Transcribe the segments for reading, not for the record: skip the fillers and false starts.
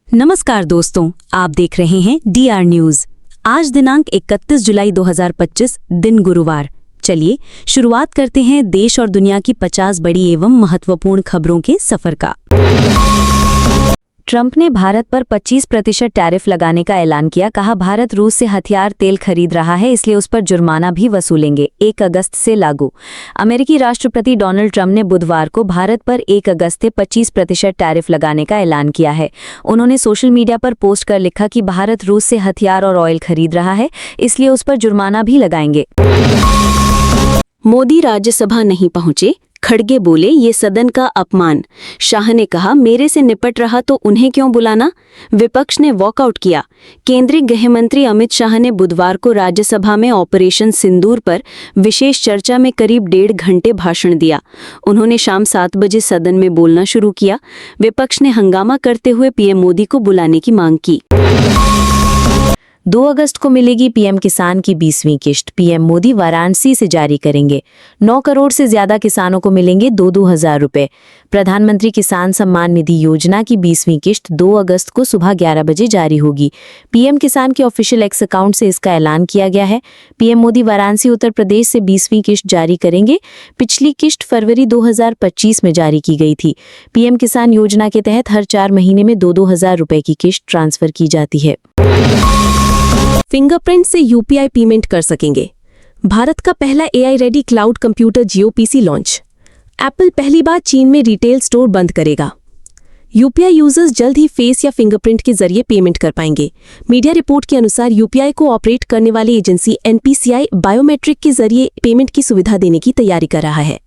नमस्कार दोस्तों, आप देख रहे हैं DR न्यूज। आज दिनांक 31 जुलाई 2025 दिन गुरुवार। चलिए शुरुआत करते हैं देश और दुनिया की 50 बड़ी एवं महत्वपूर्ण खबरों के सफर का। ट्रंप ने भारत पर 25% टैरिफ लगाने का ऐलान किया। कहा, भारत रूस से हथियार तेल खरीद रहा है, इसलिए उस पर जुर्माना भी वसूलेंगे। 1 अगस्त से लागू। अमेरिकी राष्ट्रपति डोनाल्ड ट्रंप ने बुधवार को भारत पर 1 अगस्त से 25% टैरिफ लगाने का ऐलान किया है। उन्होंने सोशल मीडिया पर पोस्ट कर लिखा कि भारत रूस से हथियार और ऑयल खरीद रहा है, इसलिए उस पर जुर्माना भी लगाएंगे। मोदी राज्यसभा नहीं पहुंचे, खड़गे बोले ये सदन का अपमान। शाह ने कहा, मेरे से निपट रहा तो उन्हें क्यों बुलाना। विपक्ष ने वॉकआउट किया। केंद्रीय गृहमंत्री अमित शाह ने बुधवार को राज्यसभा में ऑपरेशन सिंदूर पर विशेष चर्चा में करीब 1.5 घंटे भाषण दिया। उन्होंने शाम 7 बजे सदन में बोलना शुरू किया। विपक्ष ने हंगामा करते हुए पीएम मोदी को बुलाने की मांग की। 2 अगस्त को मिलेगी पीएम किसान की 20वीं किश्त। पीएम मोदी वाराणसी से जारी करेंगे। 9 करोड़ से ज्यादा किसानों को मिलेंगे 2-2 हज़ार रुपए। प्रधानमंत्री किसान सम्मान निधि योजना की 20वीं किश्त 2 अगस्त को सुबह 11 बजे जारी होगी। पीएम किसान के ऑफिशियल एक्स अकाउंट से इसका ऐलान किया गया है। पीएम मोदी वाराणसी उत्तर प्रदेश से 20वीं किश्त जारी करेंगे। पिछली किश्त फरवरी 2025 में जारी की गई थी। पीएम किसान योजना के तहत हर 4 महीने में 2-2 हज़ार रुपए की किश्त ट्रांसफर की जाती है। फिंगरप्रिंट से यूपीआई पेमेंट कर सकेंगे। भारत का पहला AI ready cloud computer JioPC launch. Apple पहली बार चीन में रिटेल स्टोर बंद करेगा। यूपीआई यूजर्स जल्द ही फेस या फिंगरप्रिंट के जरिए पेमेंट कर पाएंगे। मीडिया रिपोर्ट के अनुसार यूपीआई को ऑपरेट करने वाली एजेंसी NPCI बायोमेट्रिक के जरिए पेमेंट की सुविधा देने की तैयारी कर रहा है।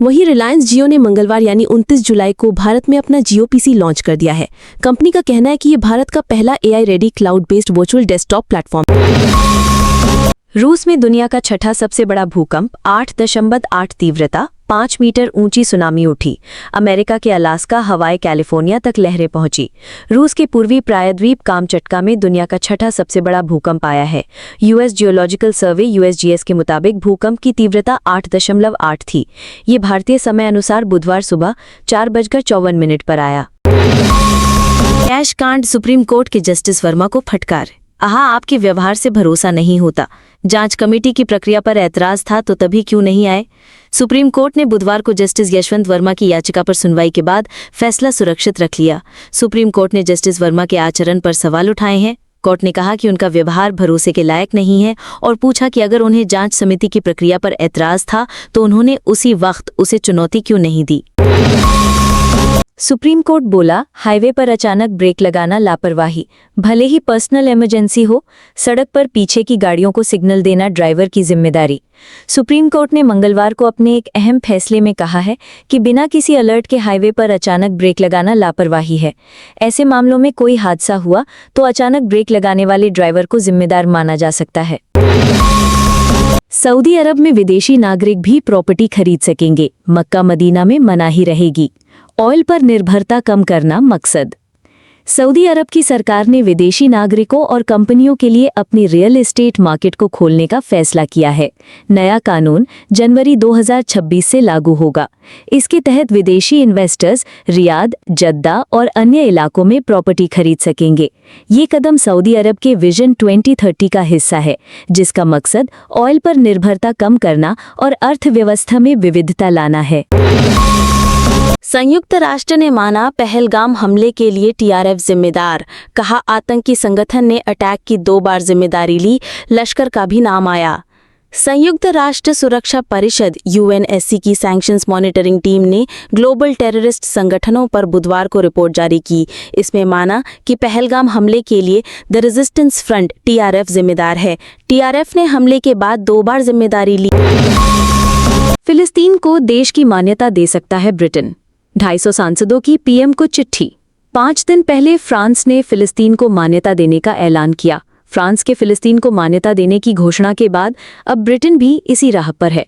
वहीं रिलायंस जियो ने मंगलवार यानी 29 जुलाई को भारत में अपना जियोपीसी लॉन्च कर दिया है। कंपनी का कहना है कि ये भारत का पहला AI ready cloud based virtual desktop platform है। रूस में दुनिया का छठा सबसे बड़ा भूकंप, 8.8 तीव्रता, 5 मीटर ऊंची सुनामी उठी। अमेरिका के अलास्का, हवाई, कैलिफोर्निया तक लहरें पहुंची। रूस के पूर्वी प्रायद्वीप कामचटका में दुनिया का छठा सबसे बड़ा भूकंप आया है। यूएस जियोलॉजिकल सर्वे USGS के मुताबिक भूकंप की तीव्रता 8.8 थी। ये भारतीय समय अनुसार बुधवार सुबह 4:54 पर आया। कैश कांड, सुप्रीम कोर्ट के जस्टिस वर्मा को फटकार। आपके व्यवहार से भरोसा नहीं होता। जांच कमेटी की प्रक्रिया पर ऐतराज था तो तभी क्यों नहीं आए। सुप्रीम कोर्ट ने बुधवार को जस्टिस यशवंत वर्मा की याचिका पर सुनवाई के बाद फैसला सुरक्षित रख लिया। सुप्रीम कोर्ट ने जस्टिस वर्मा के आचरण पर सवाल उठाए हैं। कोर्ट ने कहा कि उनका व्यवहार भरोसे के लायक नहीं है और पूछा कि अगर उन्हें जांच समिति की प्रक्रिया पर ऐतराज था तो उन्होंने उसी वक्त उसे चुनौती क्यों नहीं दी। सुप्रीम कोर्ट बोला, हाईवे पर अचानक ब्रेक लगाना लापरवाही। भले ही पर्सनल इमरजेंसी हो, सड़क पर पीछे की गाड़ियों को सिग्नल देना ड्राइवर की जिम्मेदारी। सुप्रीम कोर्ट ने मंगलवार को अपने एक अहम फैसले में कहा है कि बिना किसी अलर्ट के हाईवे पर अचानक ब्रेक लगाना लापरवाही है। ऐसे मामलों में कोई हादसा हुआ तो अचानक ब्रेक लगाने वाले ड्राइवर को जिम्मेदार माना जा सकता है। सऊदी अरब में विदेशी नागरिक भी प्रॉपर्टी खरीद सकेंगे। मक्का मदीना में मनाही रहेगी। ऑयल पर निर्भरता कम करना मकसद। सऊदी अरब की सरकार ने विदेशी नागरिकों और कंपनियों के लिए अपनी रियल एस्टेट मार्केट को खोलने का फैसला किया है। नया कानून जनवरी 2026 से लागू होगा। इसके तहत विदेशी इन्वेस्टर्स रियाद, जद्दा और अन्य इलाकों में प्रॉपर्टी खरीद सकेंगे। ये कदम सऊदी अरब के विजन 2030 का हिस्सा है, जिसका मकसद ऑयल पर निर्भरता कम करना और अर्थव्यवस्था में विविधता लाना है। संयुक्त राष्ट्र ने माना पहलगाम हमले के लिए TRF जिम्मेदार। कहा, आतंकी संगठन ने अटैक की 2 बार जिम्मेदारी ली, लश्कर का भी नाम आया। संयुक्त राष्ट्र सुरक्षा परिषद UNSC की सैंक्शंस मॉनिटरिंग टीम ने ग्लोबल टेररिस्ट संगठनों पर बुधवार को रिपोर्ट जारी की। इसमें माना कि पहलगाम हमले के लिए द रेजिस्टेंस फ्रंट TRF जिम्मेदार है। TRF ने हमले के बाद 2 बार जिम्मेदारी ली। फिलिस्तीन को देश की मान्यता दे सकता है ब्रिटेन। 250 सांसदों की PM को चिट्ठी। 5 दिन पहले फ्रांस ने फिलिस्तीन को मान्यता देने का ऐलान किया। फ्रांस के फिलिस्तीन को मान्यता देने की घोषणा के बाद अब ब्रिटेन भी इसी राह पर है।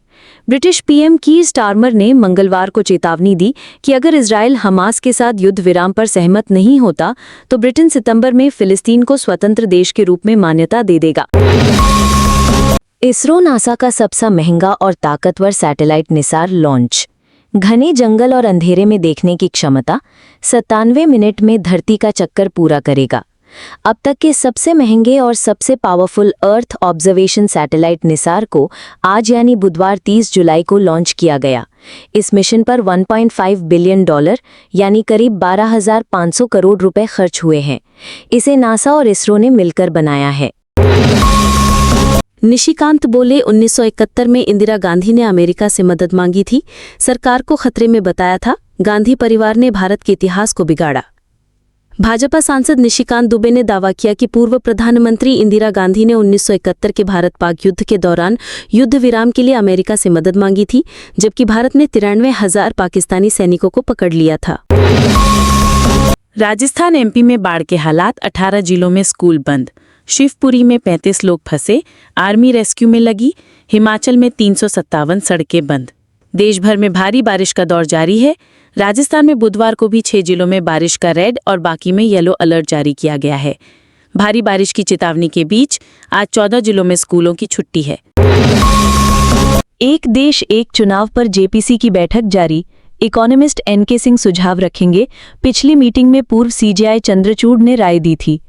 ब्रिटिश PM कीर स्टारमर ने मंगलवार को चेतावनी दी कि अगर इजराइल हमास के साथ युद्ध विराम पर सहमत नहीं होता तो ब्रिटेन सितंबर में फिलिस्तीन को स्वतंत्र देश के रूप में मान्यता दे देगा। इसरो नासा का सबसे महंगा और ताकतवर सैटेलाइट निसार लॉन्च। घने जंगल और अंधेरे में देखने की क्षमता, 97 मिनट में धरती का चक्कर पूरा करेगा। अब तक के सबसे महंगे और सबसे powerful earth observation satellite Nisar को आज यानी बुधवार 30 जुलाई को लॉन्च किया गया। इस मिशन पर $1.5 बिलियन यानी करीब 12,500 करोड़ रुपए खर्च हुए हैं। इसे नासा और इसरो ने मिलकर बनाया है। निशिकांत बोले 1971 में इंदिरा गांधी ने अमेरिका से मदद मांगी थी, सरकार को खतरे में बताया था, गांधी परिवार ने भारत के इतिहास को बिगाड़ा। भाजपा सांसद निशिकांत दुबे ने दावा किया कि पूर्व प्रधानमंत्री इंदिरा गांधी ने 1971 के भारत-पाक युद्ध के दौरान युद्ध विराम के लिए अमेरिका से मदद मांगी थी, जबकि भारत ने 93,000 पाकिस्तानी सैनिकों को पकड़ लिया था। राजस्थान एमपी में बाढ़ के हालात, 18 जिलों में स्कूल बंद, शिवपुरी में 35 लोग फंसे, आर्मी रेस्क्यू में लगी, हिमाचल में 357 सड़कें बंद। देश भर में भारी बारिश का दौर जारी है। राजस्थान में बुधवार को भी 6 जिलों में बारिश का रेड और बाकी में येलो अलर्ट जारी किया गया है। भारी बारिश की चेतावनी के बीच आज 14 जिलों में स्कूलों की छुट्टी है। एक देश एक चुनाव पर जेपीसी की बैठक जारी, इकोनॉमिस्ट एनके सिंह सुझाव रखेंगे। पिछली मीटिंग में पूर्व सीजेआई चंद्रचूड़ ने राय दी थी।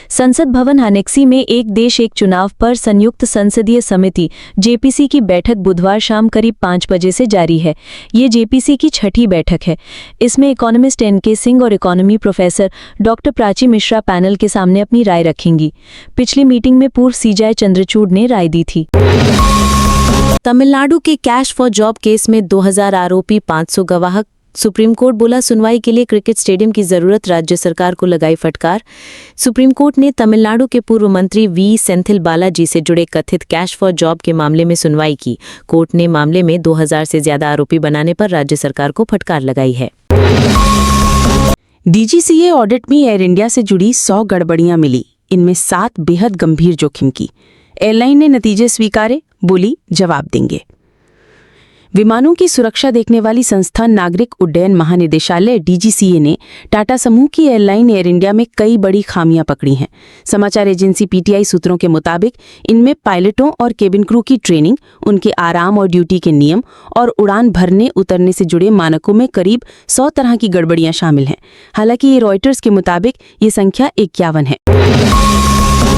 संसद भवन अनेक्सी में एक देश एक चुनाव पर संयुक्त संसदीय समिति जेपीसी की बैठक बुधवार शाम करीब 5 बजे से जारी है। ये जेपीसी की छठी बैठक है। इसमें इकोनॉमिस्ट एनके सिंह और economy professor doctor Prachi Mishra panel के सामने अपनी राय रखेंगी। पिछली मीटिंग में पूर्व सीजेआई चंद्रचूड़ ने राय दी थी। तमिलनाडु के कैश फॉर जॉब केस में 2000 आरोपी, 500 गवाह, सुप्रीम कोर्ट बोला सुनवाई के लिए क्रिकेट स्टेडियम की जरूरत, राज्य सरकार को लगाई फटकार। सुप्रीम कोर्ट ने तमिलनाडु के पूर्व मंत्री वी सेंथिल बालाजी से जुड़े कथित कैश फॉर जॉब के मामले में सुनवाई की। कोर्ट ने मामले में 2000 से ज्यादा आरोपी बनाने पर राज्य सरकार को फटकार लगाई है। डीजीसीए ऑडिट में एयर इंडिया से जुड़ी 100 गड़बड़ियां मिली, इनमें 7 बेहद गंभीर जोखिम की। एयरलाइन ने नतीजे स्वीकारे, बोली जवाब देंगे। विमानों की सुरक्षा देखने वाली संस्था नागरिक उड्डयन महानिदेशालय डीजीसीए ने टाटा समूह की एयरलाइन एयर इंडिया में कई बड़ी खामियां पकड़ी हैं। समाचार एजेंसी पीटीआई सूत्रों के मुताबिक इनमें पायलटों और केबिन क्रू की ट्रेनिंग, उनके आराम और ड्यूटी के नियम और उड़ान भरने उतरने से जुड़े मानकों में करीब 100 तरह की गड़बड़ियां शामिल हैं। हालांकि ये रॉयटर्स के मुताबिक ये संख्या 51 है।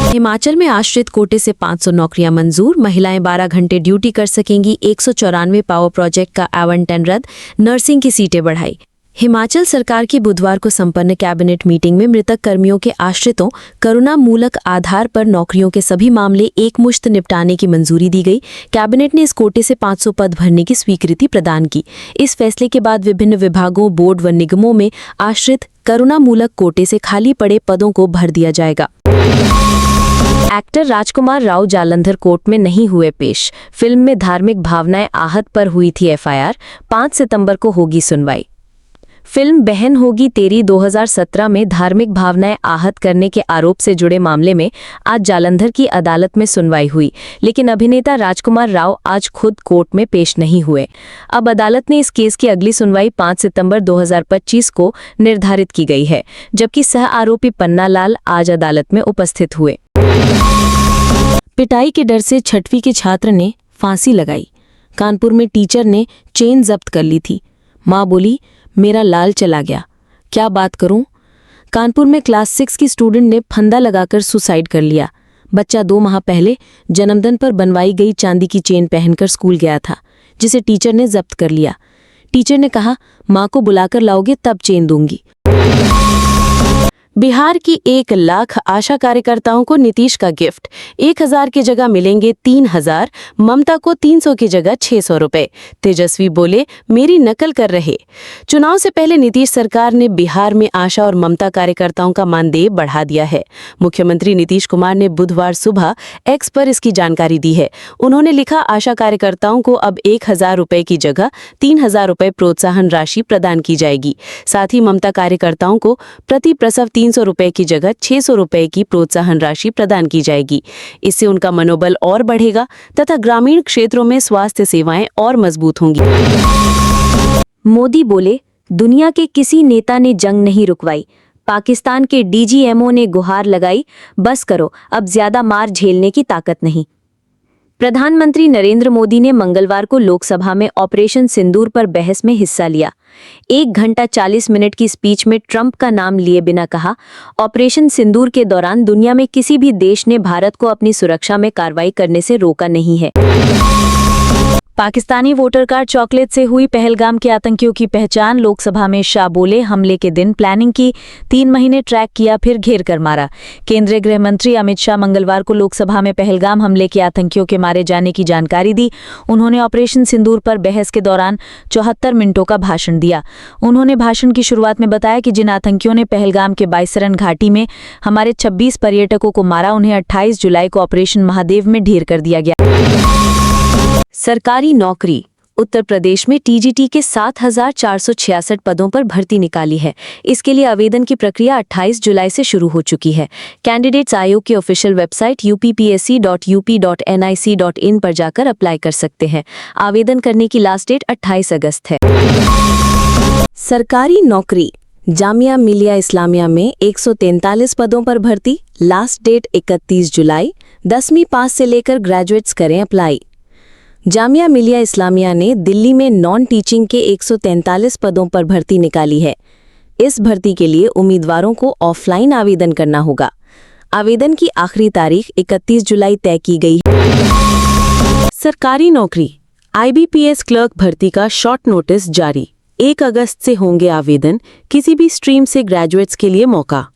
हिमाचल में आश्रित कोटे से 500 नौकरियां मंजूर, महिलाएं 12 घंटे ड्यूटी कर सकेंगी। 194 पावर प्रोजेक्ट का आवंटन रद्द, नर्सिंग की सीटें बढ़ाई। हिमाचल सरकार की बुधवार को संपन्न कैबिनेट मीटिंग में मृतक कर्मियों के आश्रितों करुणामूलक आधार पर नौकरियों के सभी मामले एकमुश्त निपटाने की मंजूरी दी गई। कैबिनेट ने इस कोटे से 500 पद भरने की स्वीकृति प्रदान की। इस फैसले के बाद विभिन्न विभागों, बोर्ड व निगमों में आश्रित करुणामूलक कोटे से खाली पड़े पदों को भर दिया जाएगा। एक्टर राजकुमार राव जालंधर कोर्ट में नहीं हुए पेश। फिल्म में धार्मिक भावनाएं आहत पर हुई थी एफआईआर। 5 सितंबर को होगी सुनवाई। फिल्म बहन होगी तेरी 2017 में धार्मिक भावनाएं आहत करने के आरोप से जुड़े मामले में आज जालंधर की अदालत में सुनवाई हुई, लेकिन अभिनेता राजकुमार राव आज खुद कोर्ट में पेश नहीं हुए। अब अदालत ने इस केस की अगली सुनवाई 5 सितंबर 2025 को निर्धारित की गई है, जबकि सह आरोपी पन्ना लाल आज अदालत में उपस्थित हुए। पिटाई के डर से 6वीं के छात्र ने फांसी लगाई। कानपुर में टीचर ने चेन जब्त कर ली थी। मां बोली, मेरा लाल चला गया, क्या बात करूं। कानपुर में क्लास 6 की स्टूडेंट ने फंदा लगाकर सुसाइड कर लिया। बच्चा 2 माह पहले जन्मदिन पर बनवाई गई चांदी की चेन पहनकर स्कूल गया था, जिसे टीचर ने जब्त कर लिया। टीचर ने कहा, मां को बुलाकर लाओगे तब चेन दूंगी। बिहार की 1 लाख आशा कार्यकर्ताओं को नीतीश का गिफ्ट, 1000 की जगह मिलेंगे 3000, ममता को 300 की जगह 600 रुपए। तेजस्वी बोले, मेरी नकल कर रहे। चुनाव से पहले नीतीश सरकार ने बिहार में आशा और ममता कार्यकर्ताओं का मानदेय बढ़ा दिया है। मुख्यमंत्री नीतीश कुमार ने बुधवार सुबह एक्स पर इसकी जानकारी दी है। उन्होंने लिखा, आशा कार्यकर्ताओं को अब 1000 रुपए की जगह 3000 रुपए प्रोत्साहन राशि प्रदान की जाएगी। साथ ही ममता कार्यकर्ताओं को प्रति प्रसव 300 रुपए की जगह 600 रुपए की प्रोत्साहन राशि प्रदान की जाएगी। इससे उनका मनोबल और बढ़ेगा तथा ग्रामीण क्षेत्रों में स्वास्थ्य सेवाएं और मजबूत होंगी। मोदी बोले, दुनिया के किसी नेता ने जंग नहीं रुकवाई। पाकिस्तान के डीजीएमओ ने गुहार लगाई, बस करो, अब ज्यादा मार झेलने की ताकत नहीं। प्रधानमंत्री नरेंद्र मोदी ने मंगलवार को लोकसभा में ऑपरेशन सिंदूर पर बहस में हिस्सा लिया। 1 घंटा 40 मिनट की स्पीच में ट्रंप का नाम लिए बिना कहा, ऑपरेशन सिंदूर के दौरान दुनिया में किसी भी देश ने भारत को अपनी सुरक्षा में कार्रवाई करने से रोका नहीं है। पाकिस्तानी वोटर कार्ड चॉकलेट से हुई पहलगाम के आतंकियों की पहचान, लोकसभा में शाह बोले हमले के दिन प्लानिंग की, 3 महीने ट्रैक किया फिर घेर कर मारा। केंद्रीय गृह मंत्री अमित शाह मंगलवार को लोकसभा में पहलगाम हमले के आतंकियों के मारे जाने की जानकारी दी। उन्होंने ऑपरेशन सिंदूर पर बहस के दौरान 74 मिनटों का भाषण दिया। उन्होंने भाषण की शुरुआत में बताया कि जिन आतंकियों ने पहलगाम के बाईसरन घाटी में हमारे 26 पर्यटकों को मारा, उन्हें 28 जुलाई को ऑपरेशन महादेव में ढेर कर दिया गया। सरकारी नौकरी। उत्तर प्रदेश में टीजीटी के 7,466 पदों पर भर्ती निकाली है। इसके लिए आवेदन की प्रक्रिया 28 जुलाई से शुरू हो चुकी है। कैंडिडेट्स आयोग की ऑफिशियल वेबसाइट uppsc.up.nic.in पर जाकर अप्लाई कर सकते हैं। आवेदन करने की लास्ट डेट 28 अगस्त है। सरकारी नौकरी। जामिया मिलिया इस्लामिया में 143 पदों पर भर्ती, लास्ट डेट 31 जुलाई। 10वीं पास से लेकर ग्रेजुएट्स करें अप्लाई। जामिया मिलिया इस्लामिया ने दिल्ली में नॉन टीचिंग के 143 पदों पर भर्ती निकाली है। इस भर्ती के लिए उम्मीदवारों को ऑफलाइन आवेदन करना होगा। आवेदन की आखिरी तारीख 31 जुलाई तय की गई है। सरकारी नौकरी। IBPS क्लर्क भर्ती का शॉर्ट नोटिस जारी। 1 अगस्त से होंगे आवेदन, किसी भी स्ट्रीम से ग्रेजुएट्स के लिए मौका।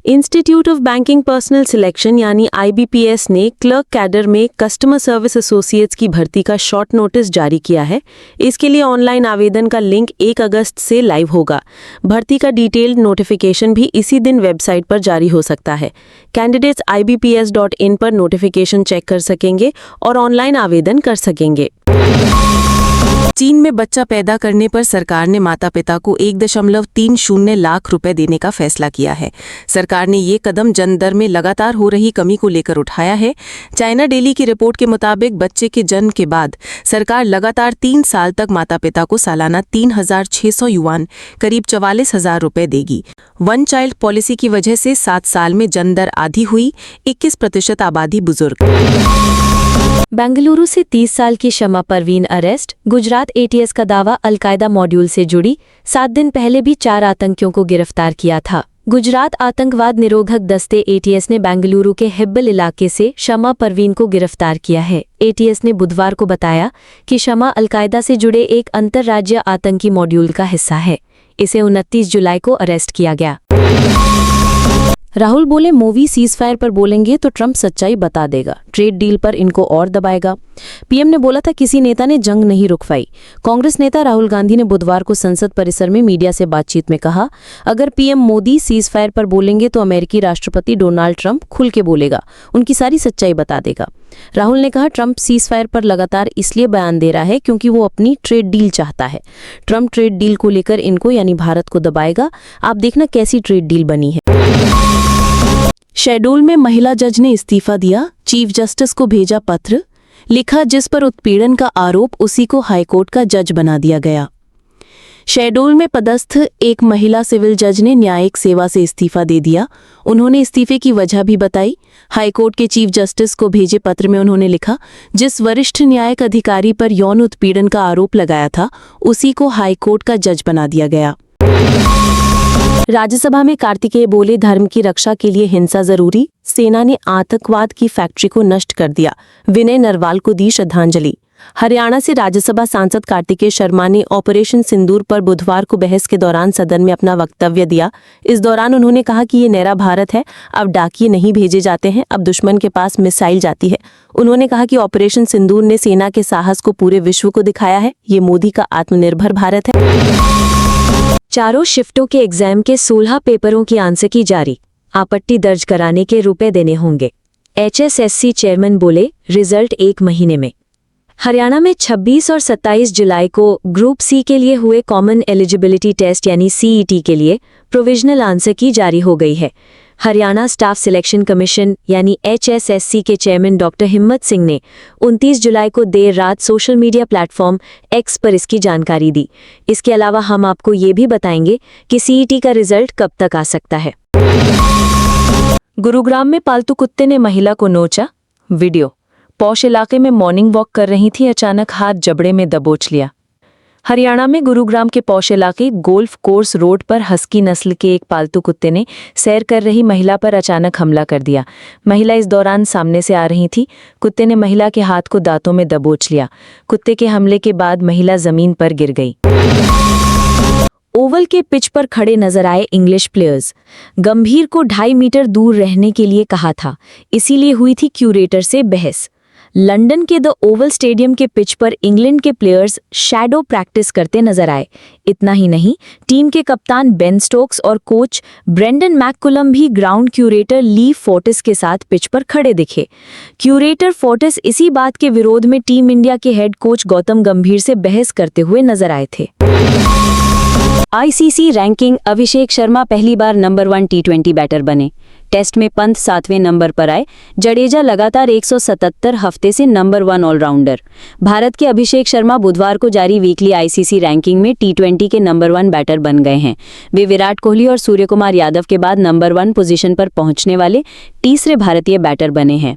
Institute of banking personal selection यानी IBPS ने क्लर्क कैडर में कस्टमर सर्विस एसोसिएट्स की भर्ती का शॉर्ट नोटिस जारी किया है। इसके लिए ऑनलाइन आवेदन का लिंक 1 अगस्त से लाइव होगा। भर्ती का डिटेल्ड नोटिफिकेशन भी इसी दिन वेबसाइट पर जारी हो सकता है। कैंडिडेट्स IBPS.in पर नोटिफिकेशन चेक कर सकेंगे और ऑनलाइन आवेदन कर सकेंगे। चीन में बच्चा पैदा करने पर सरकार ने माता पिता को 1.30 लाख रुपए देने का फैसला किया है। सरकार ने ये कदम जन्म दर में लगातार हो रही कमी को लेकर उठाया है। चाइना डेली की रिपोर्ट के मुताबिक बच्चे के जन्म के बाद सरकार लगातार 3 साल तक माता पिता को सालाना 3,600 युआन करीब 44,000 रुपए देगी। वन चाइल्ड पॉलिसी की वजह से 7 साल में जन्म दर आधी हुई, 21% आबादी बुजुर्ग। बेंगलुरु से 30 साल की शमा परवीन अरेस्ट। गुजरात ATS का दावा, अलकायदा मॉड्यूल से जुड़ी। 7 दिन पहले भी 4 आतंकियों को गिरफ्तार किया था। गुजरात आतंकवाद निरोधक दस्ते ATS ने बेंगलुरु के हिब्बल इलाके से शमा परवीन को गिरफ्तार किया है। ATS ने बुधवार को बताया कि शमा अलकायदा से जुड़े एक अंतर्राज्यीय आतंकी मॉड्यूल का हिस्सा है। इसे 29 जुलाई को अरेस्ट किया गया। राहुल बोले मूवी सीजफायर पर बोलेंगे तो ट्रंप सच्चाई बता देगा, ट्रेड डील पर इनको और दबाएगा। पीएम ने बोला था किसी नेता ने जंग नहीं रुकवाई। कांग्रेस नेता राहुल गांधी ने बुधवार को संसद परिसर में मीडिया से बातचीत में कहा, अगर पीएम मोदी सीजफायर पर बोलेंगे तो अमेरिकी राष्ट्रपति डोनाल्ड ट्रंप खुल के बोलेगा, उनकी सारी सच्चाई बता देगा। राहुल ने कहा ट्रंप सीजफायर पर लगातार इसलिए बयान दे रहा है क्योंकि वो अपनी ट्रेड डील चाहता है। ट्रंप ट्रेड डील को लेकर इनको यानी भारत को दबाएगा। आप देखना कैसी ट्रेड डील बनी है। शेड्यूल में महिला जज ने इस्तीफा दिया, चीफ जस्टिस को भेजा पत्र। लिखा जिस पर उत्पीड़न का आरोप उसी को हाईकोर्ट का जज बना दिया गया। शेड्यूल में पदस्थ एक महिला सिविल जज ने न्यायिक सेवा से इस्तीफा दे दिया। उन्होंने इस्तीफे की वजह भी बताई। हाईकोर्ट के चीफ जस्टिस को भेजे पत्र में उन्होंने लिखा जिस वरिष्ठ न्यायिक अधिकारी पर यौन उत्पीड़न का आरोप लगाया था उसी को हाईकोर्ट का जज बना दिया गया। राज्यसभा में कार्तिकेय बोले धर्म की रक्षा के लिए हिंसा जरूरी। सेना ने आतंकवाद की फैक्ट्री को नष्ट कर दिया। विनय नरवाल को दी श्रद्धांजलि। हरियाणा से राज्यसभा सांसद कार्तिकेय शर्मा ने ऑपरेशन सिंदूर पर बुधवार को बहस के दौरान सदन में अपना वक्तव्य दिया। इस दौरान उन्होंने कहा कि ये नया भारत है, अब डाकिये नहीं भेजे जाते हैं, अब दुश्मन के पास मिसाइल जाती है। उन्होंने कहा कि ऑपरेशन सिंदूर ने सेना के साहस को पूरे विश्व को दिखाया है। ये मोदी का आत्मनिर्भर भारत है। चारों शिफ्टों के एग्जाम के 16 पेपरों की आंसर की जारी। आपत्ति दर्ज कराने के रुपए देने होंगे। HSSC चेयरमैन बोले रिजल्ट 1 महीने में। हरियाणा में 26 और 27 जुलाई को ग्रुप C के लिए हुए कॉमन एलिजिबिलिटी टेस्ट यानी CET के लिए प्रोविजनल आंसर की जारी हो गई है। हरियाणा स्टाफ सिलेक्शन कमीशन यानी HSSC के चेयरमैन डॉक्टर हिम्मत सिंह ने 29 जुलाई को देर रात सोशल मीडिया प्लेटफॉर्म X पर इसकी जानकारी दी। इसके अलावा हम आपको ये भी बताएंगे कि CET का रिजल्ट कब तक आ सकता है। गुरुग्राम में पालतू कुत्ते ने महिला को नोचा। वीडियो पौष इलाके में मॉर्निंग वॉक कर रही थी, अचानक हाथ जबड़े में दबोच लिया। हरियाणा में गुरुग्राम के पौष इलाके गोल्फ कोर्स रोड पर हस्की नस्ल के एक पालतू कुत्ते ने सैर कर रही महिला पर अचानक हमला कर दिया। महिला इस दौरान सामने से आ रही थी। कुत्ते ने महिला के हाथ को दांतों में दबोच लिया। कुत्ते के हमले के बाद महिला जमीन पर गिर गई। ओवल के पिच पर खड़े नजर आए इंग्लिश प्लेयर्स। गंभीर को 2.5 मीटर दूर रहने के लिए कहा था, इसीलिए हुई थी क्यूरेटर से बहस। लंदन के द ओवल स्टेडियम के पिच पर इंग्लैंड के प्लेयर्स शैडो प्रैक्टिस करते नजर आए। इतना ही नहीं, टीम के कप्तान बेन स्टोक्स और कोच ब्रेंडन मैककुलम भी ग्राउंड क्यूरेटर ली फोर्टिस के साथ पिच पर खड़े दिखे। क्यूरेटर फोर्टिस इसी बात के विरोध में टीम इंडिया के हेड कोच गौतम गंभीर से बहस करते हुए नजर आए थे। आईसीसी रैंकिंग, अभिषेक शर्मा पहली बार नंबर 1 टी20 बैटर बने। टेस्ट में पंत 7वें नंबर पर आए। जडेजा लगातार 177 हफ्ते से नंबर 1 ऑलराउंडर। भारत के अभिषेक शर्मा बुधवार को जारी वीकली आईसीसी रैंकिंग में टी20 के नंबर 1 बैटर बन गए हैं। वे विराट कोहली और सूर्यकुमार यादव के बाद नंबर 1 पोजीशन पर पहुंचने वाले तीसरे भारतीय बैटर बने हैं।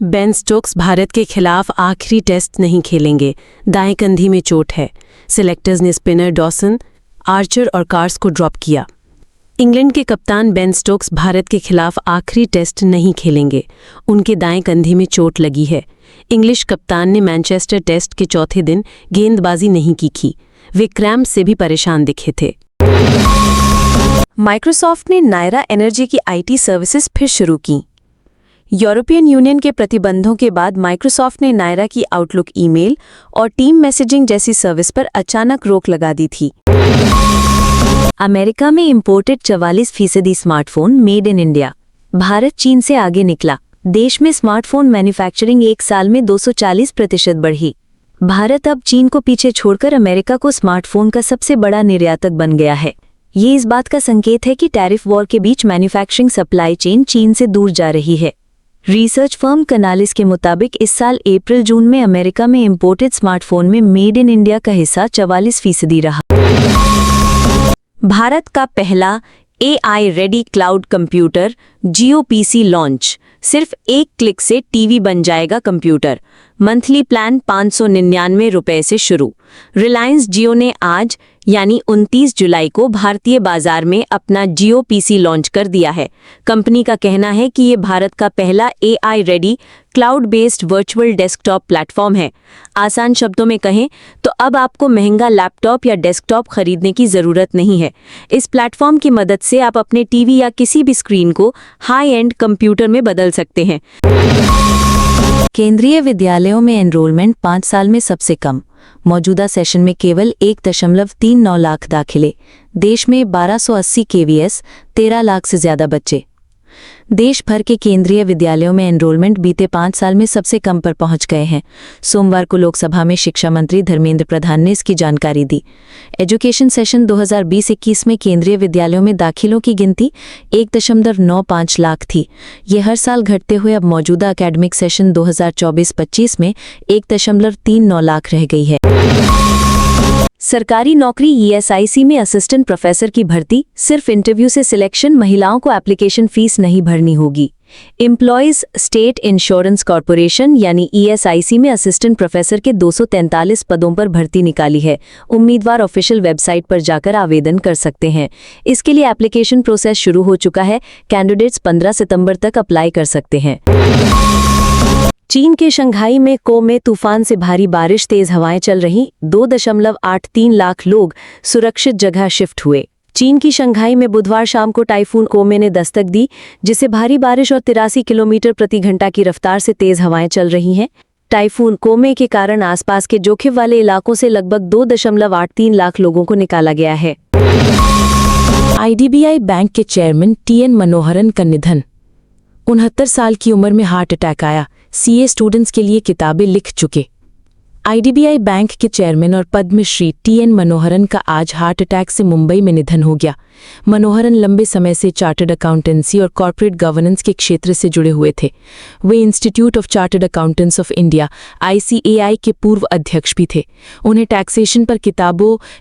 बेन स्टोक्स भारत के खिलाफ आखिरी टेस्ट नहीं खेलेंगे, दाएं कंधी में चोट है। सिलेक्टर्स ने स्पिनर डॉसन, आर्चर और कार्स को ड्रॉप किया। इंग्लैंड के कप्तान बेन स्टोक्स भारत के खिलाफ आखिरी टेस्ट नहीं खेलेंगे, उनके दाएं कंधे में चोट लगी है। इंग्लिश कप्तान ने मैनचेस्टर टेस्ट के चौथे दिन गेंदबाजी नहीं की। वे क्रैम्प से भी परेशान दिखे थे। माइक्रोसॉफ्ट ने नायरा एनर्जी की आईटी सर्विसेज फिर शुरू की। यूरोपियन यूनियन के प्रतिबंधों के बाद माइक्रोसॉफ्ट ने नायरा की आउटलुक ईमेल और टीम मैसेजिंग जैसी सर्विस पर अचानक रोक लगा दी थी। अमेरिका में imported 44% smartphone made in India. Bharat चीन से आगे निकला। देश में स्मार्टफोन मैन्युफैक्चरिंग एक साल में 240% बढ़ी। भारत अब चीन को पीछे छोड़कर अमेरिका को स्मार्टफोन का सबसे बड़ा निर्यातक बन गया है। ये इस बात का संकेत है कि टैरिफ वॉर के बीच मैन्युफैक्चरिंग सप्लाई चेन चीन से दूर जा रही है। रिसर्च फर्म कनालिस के मुताबिक इस साल अप्रैल-जून में अमेरिका में इंपोर्टेड स्मार्टफोन में मेड इन इंडिया का हिस्सा 44% रहा। भारत का पहला AI रेडी क्लाउड कंप्यूटर जियो पीसी लॉन्च। सिर्फ एक क्लिक से टीवी बन जाएगा कंप्यूटर। मंथली प्लान 599 रुपए से शुरू। रिलायंस जियो ने आज यानी 29 जुलाई को भारतीय बाजार में अपना जियो पीसी लॉन्च कर दिया है। कंपनी का कहना है कि ये भारत का पहला AI ready cloud based virtual desktop platform है। आसान शब्दों में कहें तो अब आपको महंगा लैपटॉप या डेस्कटॉप खरीदने की ज़रूरत नहीं है। इस प्लेटफॉर्म की मदद से आप अपने टीवी या किसी भी स्क्रीन को हाई एंड कंप्यूटर में बदल सकते हैं। केंद्रीय विद्यालयों में एनरोलमेंट 5 साल में सबसे कम। मौजूदा सेशन में केवल 1.39 लाख दाखिले। देश में 1280 KVS, 13 लाख से ज्यादा बच्चे। देश भर के केंद्रीय विद्यालयों में एनरोलमेंट बीते 5 साल में सबसे कम पर पहुंच गए हैं। सोमवार को लोकसभा में शिक्षा मंत्री धर्मेंद्र प्रधान ने इसकी जानकारी दी। एजुकेशन सेशन 2020-21 में केंद्रीय विद्यालयों में दाखिलों की गिनती 1.95 लाख थी। ये हर साल घटते हुए अब मौजूदा एकेडमिक सेशन 2024-25 में 1.39 लाख रह गई है। सरकारी नौकरी ESIC में असिस्टेंट प्रोफेसर की भर्ती, सिर्फ इंटरव्यू से सिलेक्शन। महिलाओं को एप्लीकेशन फीस नहीं भरनी होगी। एम्प्लॉयज स्टेट इंश्योरेंस कॉरपोरेशन यानी ESIC में असिस्टेंट प्रोफेसर के 243 पदों पर भर्ती निकाली है। उम्मीदवार ऑफिशियल वेबसाइट पर जाकर आवेदन कर सकते हैं। इसके लिए एप्लीकेशन प्रोसेस शुरू हो चुका है। कैंडिडेट्स 15 सितंबर तक अप्लाई कर सकते हैं। चीन के शंघाई में कोमे तूफान से भारी बारिश, तेज हवाएं चल रही। 2.83 लाख लोग सुरक्षित जगह शिफ्ट हुए। चीन की शंघाई में बुधवार शाम को टाइफून कोमे ने दस्तक दी, जिससे भारी बारिश और 83 किलोमीटर प्रति घंटा की रफ्तार से तेज हवाएं चल रही हैं। टाइफून कोमे के कारण आसपास के जोखिम वाले इलाकों से लगभग 2.83 लाख लोगों को निकाला गया है। IDBI बैंक के चेयरमैन TN मनोहरन का निधन। 69 साल की उम्र में हार्ट अटैक आया। CA स्टूडेंट्स के लिए किताबें लिख चुके IDBI बैंक के चेयरमैन और पद्मश्री TN मनोहरन का आज हार्ट अटैक से मुंबई में निधन हो गया। मनोहरन लंबे समय से चार्टर्ड अकाउंटेंसी और कॉर्पोरेट गवर्नेंस के क्षेत्र से जुड़े हुए थे। वे institute of chartered accountants of India ICAI के पूर्व अध्यक्ष भी थे। उन्हें टैक्सेशन पर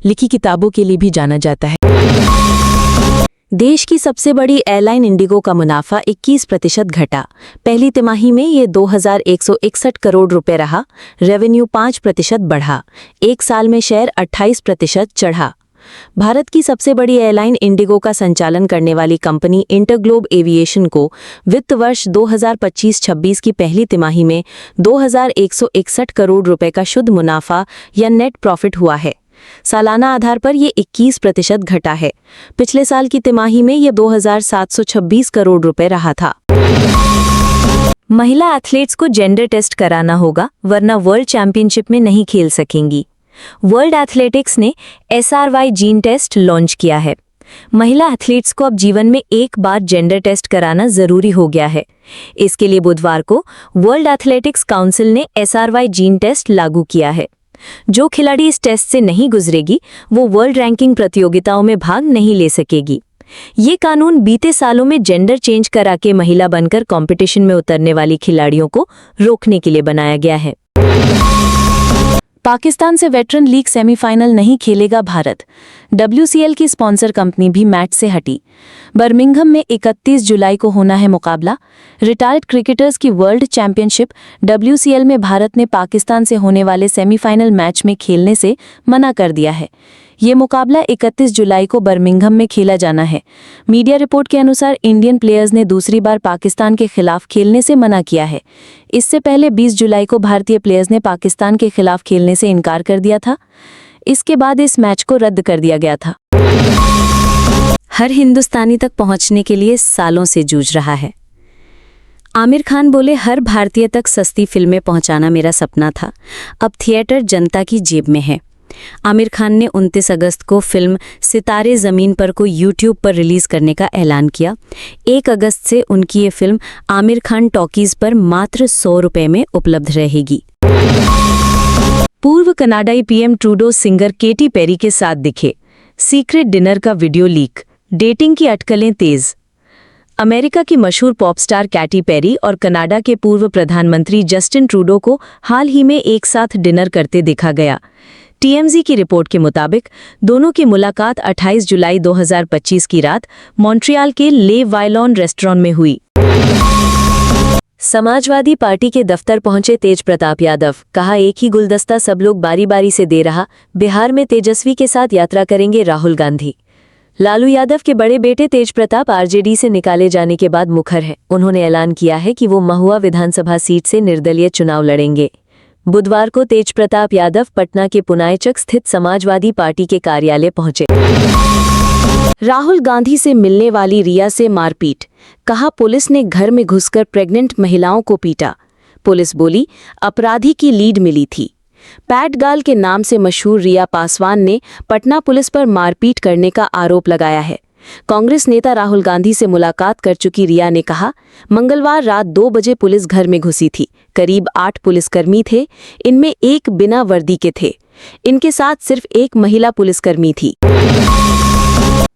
लिखी किताबों के लिए भी जाना जाता है। देश की सबसे बड़ी एयरलाइन इंडिगो का मुनाफा 21% घटा। पहली तिमाही में ये 2161 करोड़ रुपए रहा। रेवेन्यू 5% बढ़ा। एक साल में शेयर 28% चढ़ा। भारत की सबसे बड़ी एयरलाइन इंडिगो का संचालन करने वाली कंपनी इंटरग्लोब एविएशन को वित्त वर्ष 2025-26 की पहली तिमाही में 2161 करोड़ रुपए का शुद्ध मुनाफा या नेट प्रॉफिट हुआ है। सालाना आधार पर ये 21% घटा है। पिछले साल की तिमाही में ये 2726 करोड़ रुपए रहा था। महिला एथलीट्स को जेंडर टेस्ट कराना होगा वरना वर्ल्ड चैंपियनशिप में नहीं खेल सकेंगी। वर्ल्ड एथलेटिक्स ने SRY जीन टेस्ट लॉन्च किया है। महिला एथलीट्स को अब जीवन में एक बार जेंडर टेस्ट कराना जरूरी हो गया है। इसके लिए बुधवार को वर्ल्ड एथलेटिक्स काउंसिल ने SRY जीन टेस्ट लागू किया है। जो खिलाड़ी इस टेस्ट से नहीं गुजरेगी वो वर्ल्ड रैंकिंग प्रतियोगिताओं में भाग नहीं ले सकेगी। ये कानून बीते सालों में जेंडर चेंज करा के महिला बनकर कंपटीशन में उतरने वाली खिलाड़ियों को रोकने के लिए बनाया गया है। पाकिस्तान से वेटरन लीग सेमीफाइनल नहीं खेलेगा भारत। WCL की स्पॉन्सर कंपनी भी मैच से हटी। बर्मिंघम में 31 जुलाई को होना है मुकाबला। रिटायर्ड क्रिकेटर्स की वर्ल्ड चैंपियनशिप WCL में भारत ने पाकिस्तान से होने वाले सेमीफाइनल मैच में खेलने से मना कर दिया है। ये मुकाबला 31 जुलाई को बर्मिंघम में खेला जाना है। मीडिया रिपोर्ट के अनुसार इंडियन प्लेयर्स ने दूसरी बार पाकिस्तान के खिलाफ खेलने से मना किया है। इससे पहले 20 जुलाई को भारतीय प्लेयर्स ने पाकिस्तान के खिलाफ खेलने से इनकार कर दिया था। इसके बाद इस मैच को रद्द कर दिया गया था। हर हिंदुस्तानी तक पहुंचने के लिए सालों से जूझ रहा है। आमिर खान बोले, हर भारतीय तक सस्ती फिल्में पहुंचाना मेरा सपना था, अब थिएटर जनता की जेब में है। आमिर खान ने 29 अगस्त को फिल्म सितारे ज़मीन पर को YouTube पर रिलीज करने का ऐलान किया। 1 अगस्त से उनकी ये फिल्म आमिर खान टॉकीज पर मात्र 100 रुपये में उपलब्ध रहेगी। पूर्व कनाडाई PM Trudeau singer Katy Perry के साथ दिखे। सीक्रेट डिनर का वीडियो लीक। डेटिंग की अटकलें तेज। अमेरिका की मशहूर पॉप स्टार कैटी पेरी और कनाडा के पूर्व प्रधानमंत्री जस्टिन ट्रूडो को हाल ही में एक साथ डिनर करते देखा गया। TMZ की रिपोर्ट के मुताबिक दोनों की मुलाकात 28 जुलाई 2025 की रात मॉन्ट्रियल के ले वाइलॉन रेस्टोरेंट में हुई। समाजवादी पार्टी के दफ्तर पहुंचे तेज प्रताप यादव। कहा, एक ही गुलदस्ता सब लोग बारी बारी से दे रहा। बिहार में तेजस्वी के साथ यात्रा करेंगे राहुल गांधी। लालू यादव के बड़े बेटे तेज प्रताप RJD से निकाले जाने के बाद मुखर हैं। उन्होंने ऐलान किया है कि वो महुआ विधानसभा सीट से निर्दलीय चुनाव लड़ेंगे। बुधवार को तेज प्रताप यादव पटना के पुनायचक स्थित समाजवादी पार्टी के कार्यालय पहुंचे। राहुल गांधी से मिलने वाली रिया से मारपीट। कहा, पुलिस ने घर में घुसकर प्रेग्नेंट महिलाओं को पीटा। पुलिस बोली, अपराधी की लीड मिली थी। पैट गाल के नाम से मशहूर रिया पासवान ने पटना पुलिस पर मारपीट करने का आरोप लगाया है। कांग्रेस नेता राहुल गांधी से मुलाकात कर चुकी रिया ने कहा, मंगलवार रात 2 बजे पुलिस घर में घुसी थी। करीब 8 पुलिसकर्मी थे, इनमें एक बिना वर्दी के थे। इनके साथ सिर्फ एक महिला पुलिसकर्मी थी।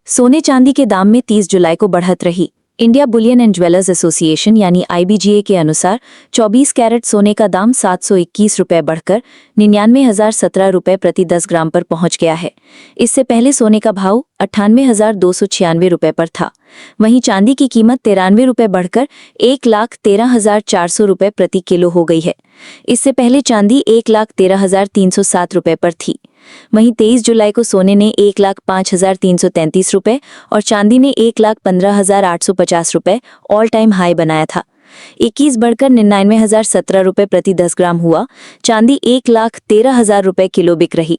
सोने चांदी के दाम में 30 जुलाई को बढ़त रही। India Boolean and jewellers association यानी IBGA के अनुसार 24 कैरेट सोने का दाम 721 रुपये बढ़कर 99,017 रुपये प्रति 10 ग्राम पर पहुंच गया है। इससे पहले सोने का भाव 98,296 रुपये पर था। वहीं चांदी की कीमत 93 रुपये बढ़कर 1,13,400 रुपये प्रति किलो हो गई है। इससे पहले चांदी 1,13,307 रुपये पर थी। वहीं 23 जुलाई को सोने ने 1,05,333 रुपये और चांदी ने 1,15,850 रुपये ऑल टाइम हाई बनाया था। 21 बढ़कर 99,017 रुपये प्रति 10 ग्राम हुआ। चांदी 1,13,000 रुपये किलो बिक रही।